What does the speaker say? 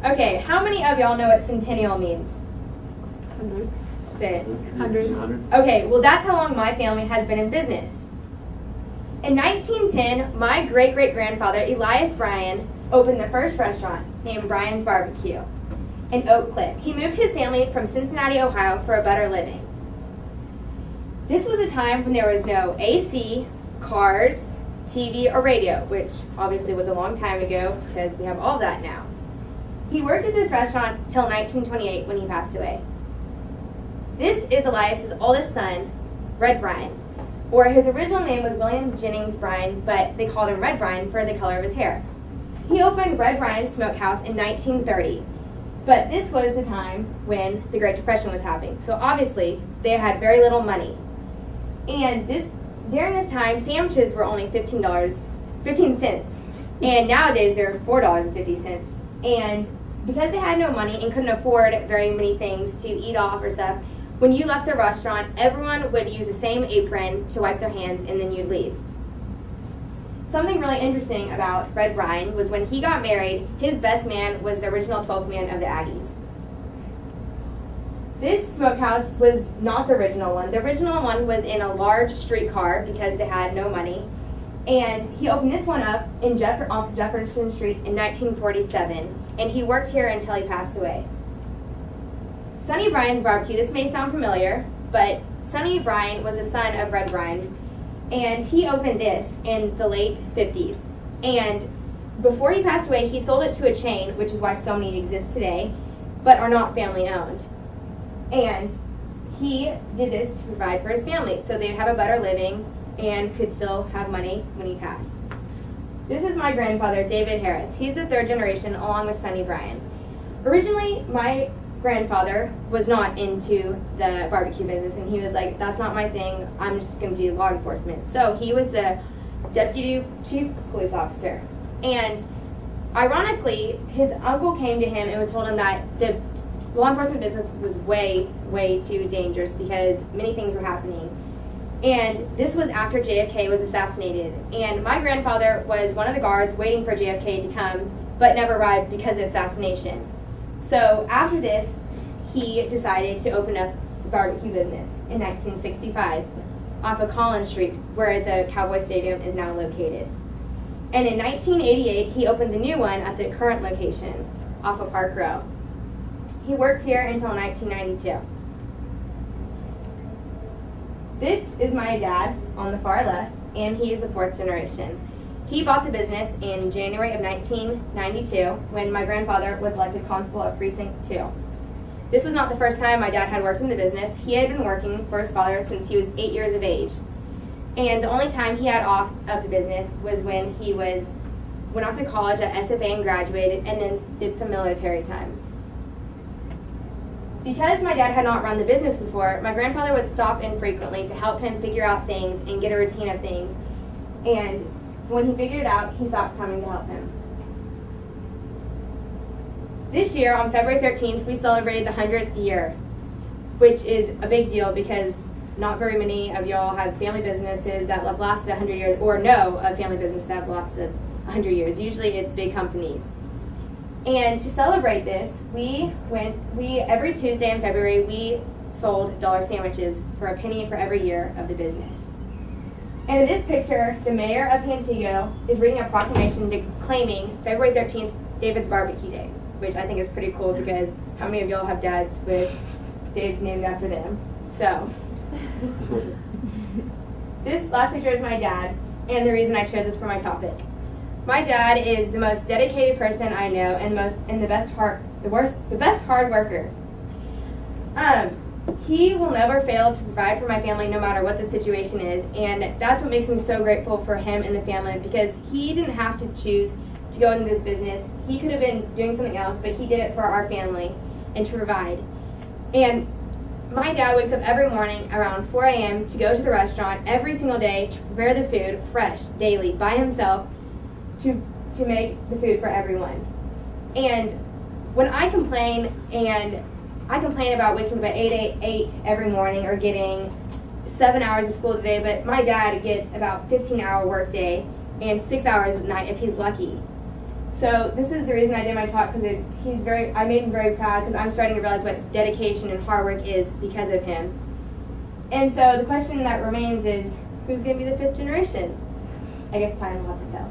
Okay, how many of y'all know what centennial means? 100. Say it. 100. Okay, well that's how long my family has been in business. In 1910, my great-great-grandfather, Elias Bryan, opened the first restaurant named Bryan's Barbecue in Oak Cliff. He moved his family from Cincinnati, Ohio for a better living. This was a time when there was no AC, cars, TV, or radio, which obviously was a long time ago because we have all that now. He worked at this restaurant till 1928 when he passed away. This is Elias's oldest son, Red Bryan, or his original name was William Jennings Bryan, but they called him Red Bryan for the color of his hair. He opened Red Bryan's Smokehouse in 1930, but this was the time when the Great Depression was happening, so obviously they had very little money. And during this time, sandwiches were only 15 cents, and nowadays they're $4.50. And because they had no money and couldn't afford very many things to eat off or stuff, when you left the restaurant, everyone would use the same apron to wipe their hands and then you'd leave. Something really interesting about Red Bryan was when he got married, his best man was the original 12th man of the Aggies. This smokehouse was not the original one. The original one was in a large streetcar because they had no money. And he opened this one up off Jefferson Street in 1947. And he worked here until he passed away. Sonny Bryan's Barbecue, this may sound familiar, but Sonny Bryan was a son of Red Bryan. And he opened this in the late 50s. And before he passed away, he sold it to a chain, which is why so many exist today, but are not family owned. And he did this to provide for his family, so they'd have a better living and could still have money when he passed. This is my grandfather, David Harris. He's the third generation, along with Sonny Bryan. Originally, my grandfather was not into the barbecue business, and he was like, that's not my thing, I'm just going to do law enforcement. So he was the deputy chief police officer. And ironically, his uncle came to him and told him that the law enforcement business was way, way too dangerous because many things were happening. And this was after JFK was assassinated. And my grandfather was one of the guards waiting for JFK to come, but never arrived because of the assassination. So after this, he decided to open up the barbecue business in 1965 off of Collins Street, where the Cowboy Stadium is now located. And in 1988, he opened the new one at the current location off of Park Row. He worked here until 1992. This is my dad on the far left, and he is the fourth generation. He bought the business in January of 1992 when my grandfather was elected constable of Precinct 2. This was not the first time my dad had worked in the business. He had been working for his father since he was 8 years of age. And the only time he had off of the business was when he went off to college at SFA and graduated, and then did some military time. Because my dad had not run the business before, my grandfather would stop in frequently to help him figure out things and get a routine of things. And when he figured it out, he stopped coming to help him. This year, on February 13th, we celebrated the 100th year, which is a big deal because not very many of y'all have family businesses that have lasted 100 years, or know of family business that have lasted 100 years. Usually it's big companies. And to celebrate this, every Tuesday in February, we sold dollar sandwiches for a penny for every year of the business. And in this picture, the mayor of Pantego is reading a proclamation claiming February 13th, David's Barbecue Day, which I think is pretty cool because how many of y'all have dads with days named after them? So, this last picture is my dad, and the reason I chose this for my topic. My dad is the most dedicated person I know, and the best hard worker. He will never fail to provide for my family no matter what the situation is, and that's what makes me so grateful for him and the family, because he didn't have to choose to go into this business. He could have been doing something else, but he did it for our family and to provide. And my dad wakes up every morning around 4 a.m. to go to the restaurant every single day to prepare the food fresh daily by himself to make the food for everyone. And when I complain about waking up at 8 every morning or getting 7 hours of school today, but my dad gets about 15-hour work day and 6 hours at night if he's lucky. So this is the reason I did my talk, because I made him very proud, because I'm starting to realize what dedication and hard work is because of him. And so the question that remains is, who's going to be the fifth generation? I guess time will have to tell.